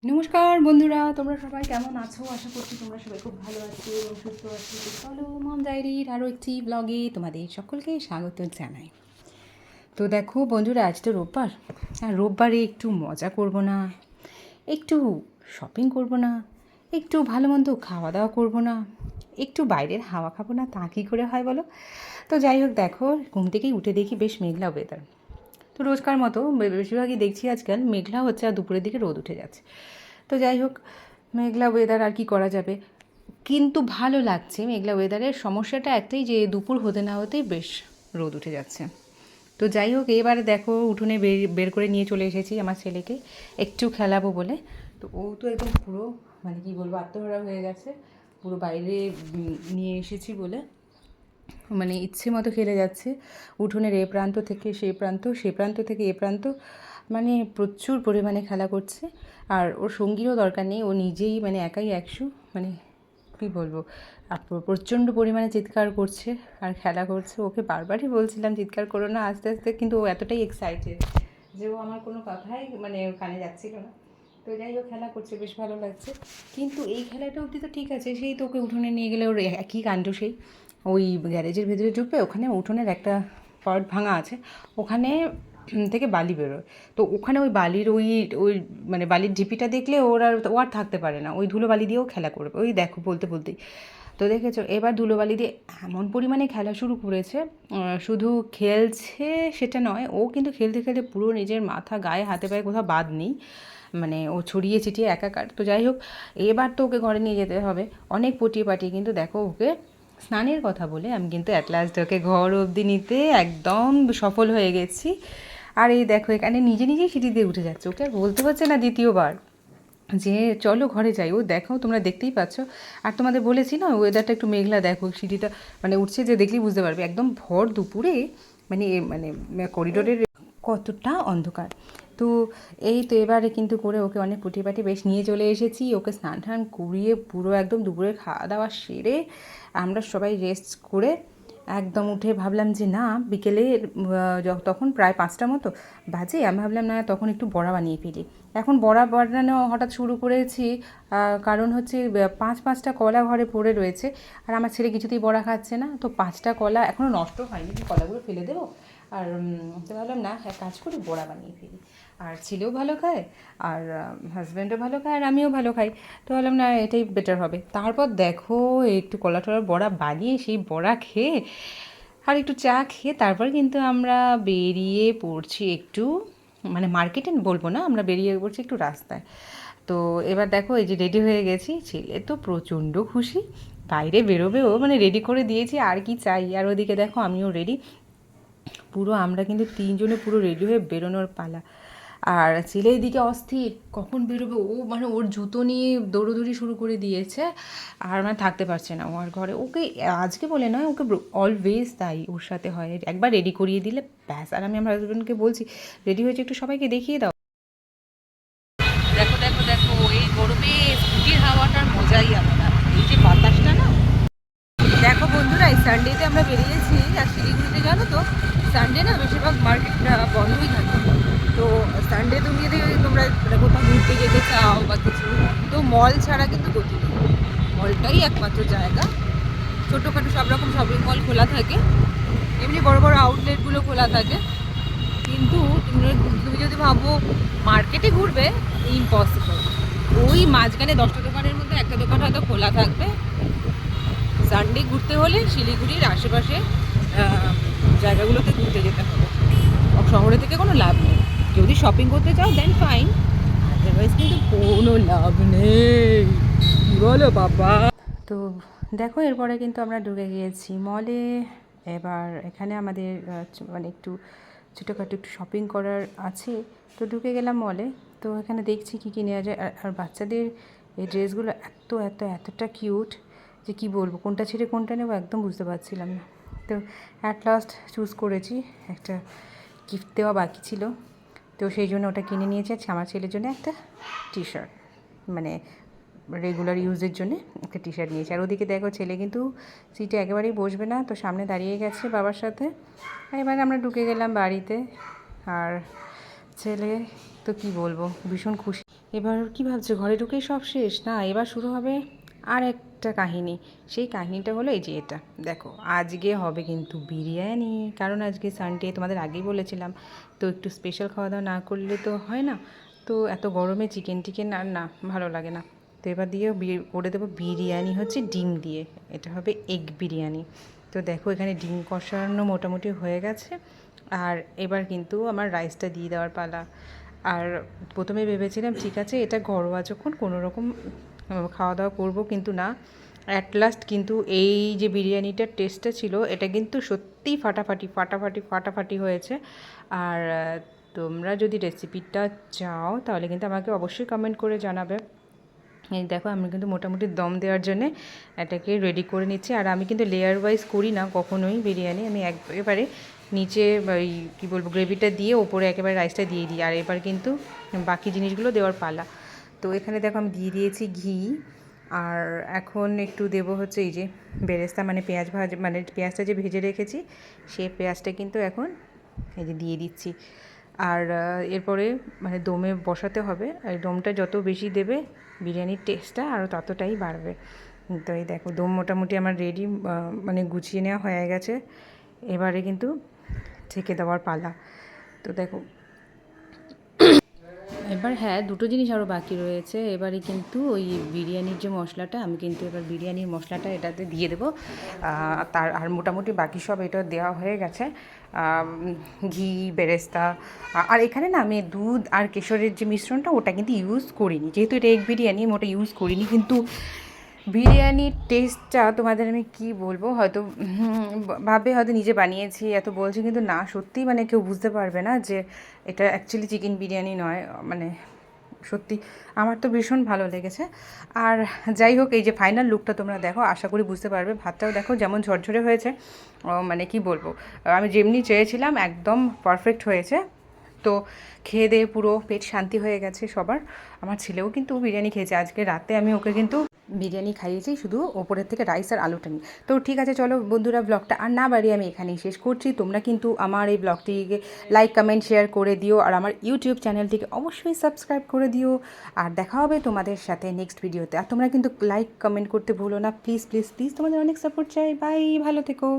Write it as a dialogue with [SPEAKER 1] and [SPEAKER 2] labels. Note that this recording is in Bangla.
[SPEAKER 1] নমস্কার বন্ধুরা, তোমরা সবাই কেমন আছো? আশা করছি তোমরা সবাই খুব ভালো আছো এবং সুস্থ আছো। তো চলো মম ডায়েরির আরও একটি ব্লগে তোমাদের সকলকে স্বাগত জানাই। তো দেখো বন্ধুরা, আজ তো রোববার, আর রোববারে একটু মজা করব না, একটু শপিং করব না, একটু ভালো মন্দ খাওয়া দাওয়া করব না, একটু বাইরের হাওয়া খাবো না, তা কী করে হয় বলো? তো যাই হোক, দেখো ঘুম থেকেই উঠে দেখি বেশ মেঘলা ওয়েদার। তো রোজকার মতো বেশিরভাগই দেখছি আজকাল মেঘলা হচ্ছে আর দুপুরের দিকে রোদ উঠে যাচ্ছে। তো যাই হোক, মেঘলা ওয়েদার আর কি করা যাবে, কিন্তু ভালো লাগছে। মেঘলা ওয়েদারের সমস্যাটা একটাই, যে দুপুর হতে না হতেই বেশ রোদ উঠে যাচ্ছে। তো যাই হোক, এবারে দেখো উঠোনে বের করে নিয়ে চলে এসেছি আমার ছেলেকে একটু খেলাবো বলে। তো ও তো একদম পুরো মানে কি বলবো, আত্মহারা হয়ে গেছে। পুরো বাইরে নিয়ে এসেছি বলে মানে ইচ্ছে মতো খেলে যাচ্ছে। উঠোনের এ প্রান্ত থেকে সে প্রান্ত, সে প্রান্ত থেকে এ প্রান্ত, মানে প্রচুর পরিমাণে খেলা করছে। আর ওর সঙ্গীরও দরকার নেই, ও নিজেই মানে একাই একশো, মানে কী বলবো, প্রচণ্ড পরিমাণে চিৎকার করছে আর খেলা করছে। ওকে বারবারই বলছিলাম চিৎকার করো না, আস্তে আস্তে, কিন্তু ও এতটাই এক্সাইটেড যে ও আমার কোনো কথাই মানে কানে যাচ্ছিল না। তো যাই হোক, খেলা করছে, বেশ ভালো লাগছে। কিন্তু এই খেলাটা অবধি তো ঠিক আছে, সেই তো ওকে উঠোনে নিয়ে গেলে ওর একই কাণ্ড। সেই ওই গ্যারেজের ভেতরে ঢুকবে, ওখানে উঠোনের একটা পার্ট ভাঙা আছে, ওখানে থেকে বালি বেরোয়। তো ওখানে ওই বালির ওই ওই মানে বালির ঢিপিটা দেখলে ও আর থাকতে পারে না, ওই ধুলো বালি দিয়েও খেলা করবে। ওই দেখো বলতে বলতেই তো দেখেছো, এবার ধুলোবালি দিয়ে এমন পরিমাণে খেলা শুরু করেছে। শুধু খেলছে সেটা নয়, ও কিন্তু খেলতে খেলতে পুরো নিজের মাথা গায়ে হাতে পায়ে কোথাও বাদ নেই, মানে ও ছড়িয়ে ছিটিয়ে একাকার। তো যাই হোক, এবার তো ওকে ঘরে নিয়ে যেতে হবে। অনেক পটিয়ে পাটিয়ে কিন্তু দেখো ওকে স্নানের কথা বলে আমি কিন্তু অ্যাট লাস্ট ওকে ঘর অবধি নিতে একদম সফল হয়ে গেছি। আর এই দেখো, এখানে নিজে নিজেই সিঁড়ি দিয়ে উঠে যাচ্ছে, ওকে আর বলতে হচ্ছে না দ্বিতীয়বার যে চলো ঘরে যাই। ও দেখো, তোমরা দেখতেই পাচ্ছ। আর তোমাদের বলেছি না, ওয়েদারটা একটু মেঘলা, দেখো সিঁড়িটা মানে উঠছে, যে দেখলেই বুঝতে পারবে একদম ভর দুপুরে মানে মানে করিডোরের কতটা অন্ধকার। তো এই তো এবারে কিন্তু করে ওকে অনেক পুটিপাটি বেশ নিয়ে চলে এসেছি। ওকে স্নান টান করিয়ে পুরো একদম দুপুরে খাওয়া দাওয়া সেরে আমরা সবাই রেস্ট করে একদম উঠে ভাবলাম যে না, বিকেলে তখন প্রায় 5টা মতো বাজে, আমি ভাবলাম না তখন একটু বড়া বানিয়ে ফেলি। এখন বড়া বানানো হঠাৎ শুরু করেছি, কারণ হচ্ছে 5টা কলা ঘরে পড়ে রয়েছে, আর আমার ছেলে কিছুতেই বড়া খাচ্ছে না। তো 5টা কলা এখনও নষ্ট হয়নি, কলাগুলো ফেলে দেবো। আর তো ভাবলাম না, এক কাজ করি, বড়া বানিয়ে ফেলি। আর ছেলেও ভালো খায়, আর হাজব্যান্ডও ভালো খায়, আর আমিও ভালো খাই। তো ভাবলাম না, এটাই বেটার হবে। তারপর দেখো, একটু কলা টলার বড়া বানিয়ে সেই বড়া খেয়ে আর একটু চা খেয়ে তারপর কিন্তু আমরা বেরিয়ে পড়ছি একটু, মানে মার্কেটে বলবো না, আমরা বেরিয়ে পড়ছি একটু রাস্তায়। তো এবার দেখো, এই যে রেডি হয়ে গেছি, ছেলে তো প্রচণ্ড খুশি, বাইরে বেরোবেও, মানে রেডি করে দিয়েছি, আর কি চাই। আর ওদিকে দেখো আমিও রেডি, পুরো আমরা কিন্তু 3জনে পুরো রেডি হয়ে বেরোনোর পালা। আর ছেলে এদিকে অস্থির, কখন বেরোবে ও, মানে ওর জুতো নিয়ে দৌড়োদৌড়ি শুরু করে দিয়েছে। আর মানে থাকতে পারছে না ও আর ঘরে। ওকে আজকে বলে নয়, ওকে অলওয়েজ তাই ওর সাথে হয়, একবার রেডি করিয়ে দিলে ব্যাস। আর আমি আমার হাজব্যান্ডকে বলছি, রেডি হয়েছে, একটু সবাইকে দেখিয়ে দাও। দেখো দেখো দেখো, এই গরমে স্কুটির হাওয়াটার মজাই আলাদা, এই যে বাতাসটা না। দেখো বন্ধুরা, এই সানডেতে আমরা বেরিয়েছি, আর শিলিগুড়িতে জানো তো সানডে না বেশিরভাগ মার্কেটটা বন্ধই থাকে। তো সানডে তুমি যদি তোমরা মানে কোথাও ঘুরতে যেতে চাও বা কিছু, তো মল ছাড়া কিন্তু গতি নেই, মলটাই একমাত্র জায়গা। ছোটোখাটো সব রকম শপিং মল খোলা থাকে, এমনি বড় বড় আউটলেটগুলো খোলা থাকে, কিন্তু তুমি যদি ভাবো মার্কেটে ঘুরবে, ইম্পসিবল। ওই মাঝখানে 10টা দোকানের মধ্যে একটা দোকান হয়তো খোলা থাকবে। সানডে ঘুরতে হলে শিলিগুড়ির আশেপাশে জায়গাগুলোতে ঘুরতে যেতে হবে, শহরে থেকে কোনো লাভ নেই। যদি শপিং করতে চাও দেন ফাইন, আদারওয়াইজ কিন্তু কোনো লাভ নেই, কী বলো বাবা? তো দেখো, এরপরে কিন্তু আমরা ঢুকে গিয়েছি মলে। এবার এখানে আমাদের মানে একটু ছোটোখাটো একটু শপিং করার আছে, তো ঢুকে গেলাম মলে। তো এখানে দেখছি কী কী নেওয়া যায়। আর বাচ্চাদের এই ড্রেসগুলো এতটা কিউট যে কী বলবো, কোনটা ছেড়ে কোনটা নেবো একদম বুঝতে পারছিলাম না। তো অ্যাট লাস্ট চুজ করেছি, একটা গিফট দেওয়া বাকি ছিল, তো সেই জন্য ওটা কিনে নিয়েছি। আজকে আমার ছেলের জন্য একটা টি শার্ট, মানে রেগুলার ইউজের জন্যে একটা টি শার্ট নিয়েছি। আর ওদিকে দেখো, ছেলে কিন্তু সিটে একেবারেই বসবে না, তো সামনে দাঁড়িয়ে গেছে বাবার সাথে। এবার আমরা ঢুকে গেলাম বাড়িতে, আর ছেলে তো কি বলবো, ভীষণ খুশি। এবার কি ভাবছো ঘরে ঢুকেই সব শেষ? না, এবার শুরু হবে আর একটা কাহিনী। সেই কাহিনীটা হলো এই যে এটা দেখো, আজকে হবে কিন্তু বিরিয়ানি, কারণ আজকে সানডে, তোমাদের আগেই বলেছিলাম। তো একটু স্পেশাল খাওয়া দাওয়া না করলে তো হয় না। তো এত গরমে চিকেন টিকেন আর না ভালো লাগে না। তো এবার দিয়ে করে দেবো বিরিয়ানি, হচ্ছে ডিম দিয়ে। এটা হবে এগ বিরিয়ানি। তো দেখো এখানে ডিম কষানো মোটামুটি হয়ে গেছে। আর এবার কিন্তু আমার রাইসটা দিয়ে দেওয়ার পালা। আর প্রথমে ভেবেছিলাম ঠিক আছে এটা ঘরোয়া যখন কোনো রকম খাওয়া দাওয়া করবো, কিন্তু না, অ্যাট লাস্ট কিন্তু এই যে বিরিয়ানিটার টেস্টটা ছিল এটা কিন্তু সত্যিই ফাটাফাটি ফাটাফাটি ফাটাফাটি হয়েছে। আর তোমরা যদি রেসিপিটা চাও তাহলে কিন্তু আমাকে অবশ্যই কমেন্ট করে জানাবে। এই দেখো আমি কিন্তু মোটামুটি দম দেওয়ার জন্যে এটাকে রেডি করে নিচ্ছি। আর আমি কিন্তু লেয়ার ওয়াইজ করি না কখনোই বিরিয়ানি, আমি একেবারে নিচে ওই কী বলবো গ্রেভিটা দিয়ে ওপরে একেবারে রাইসটা দিয়ে দিই। আর এবার কিন্তু বাকি জিনিসগুলো দেওয়ার পালা। তো এখানে দেখো আমি দিয়ে দিয়েছি ঘি। আর এখন একটু দেবো হচ্ছে এই যে বেরেস্তা, মানে পেঁয়াজ মানে পেঁয়াজটা যে ভেজে রেখেছি সেই পেঁয়াজটা কিন্তু এখন এই যে দিয়ে দিচ্ছি। আর এরপরে মানে দমে বসাতে হবে। আর দমটা যত বেশি দেবে বিরিয়ানির টেস্টটা আরও ততটাই বাড়বে। তো এই দেখো দম মোটামুটি আমার রেডি, মানে গুছিয়ে নেওয়া হয়ে গেছে। এবারে কিন্তু ঢেকে দেওয়ার পালা। তো দেখো এবার হ্যাঁ, দুটো জিনিস আরও বাকি রয়েছে। এবারে কিন্তু ওই বিরিয়ানির যে মশলাটা, আমি কিন্তু এবার বিরিয়ানির মশলাটা এটাতে দিয়ে দেবো। তার আর মোটামুটি বাকি সব এটা দেওয়া হয়ে গেছে। ঘি, বেরেস্তা, আর এখানে না আমি দুধ আর কেশরের যে মিশ্রণটা ওটা কিন্তু ইউজ করিনি, যেহেতু এটা এগ বিরিয়ানি আমি ওটা ইউজ করিনি। কিন্তু বিরিয়ানির টেস্টটা তোমাদের আমি কি বলবো, হয়তো ভাববে হয়তো নিজে বানিয়েছি এত বলছি, কিন্তু না, সত্যিই মানে কেউ বুঝতে পারবে না যে এটা অ্যাকচুয়ালি চিকেন বিরিয়ানি নয়। মানে সত্যি আমার তো ভীষণ ভালো লেগেছে। আর যাই হোক, এই যে ফাইনাল লুকটা তোমরা দেখো, আশা করি বুঝতে পারবে। ভাতটাও দেখো যেমন ঝরঝরে হয়েছে, মানে কি বলবো, আমি যেমনি চেয়েছিলাম একদম পারফেক্ট হয়েছে। তো খেয়ে দিয়ে পুরো পেট শান্তি হয়ে গেছে সবার। আমার ছেলেও কিন্তু বিরিয়ানি খেয়েছে, আজকে রাতে আমি ওকে কিন্তু বিরিয়ানি খাইয়েছি, শুধু ওপরের থেকে রাইস আর আলুটা নিই। তো ঠিক আছে চলো বন্ধুরা, ব্লগটা আর না বাড়িয়ে আমি এখানেই শেষ করছি। তোমরা কিন্তু আমার এই ব্লগটিকে লাইক কমেন্ট শেয়ার করে দিও, আর আমার ইউটিউব চ্যানেলটিকে অবশ্যই সাবস্ক্রাইব করে দিও। আর দেখা হবে তোমাদের সাথে নেক্সট ভিডিওতে। আর তোমরা কিন্তু লাইক কমেন্ট করতে ভুলো না, প্লিজ প্লিজ প্লিজ, তোমাদের অনেক সাপোর্ট চাই। বাই, ভালো থেকো।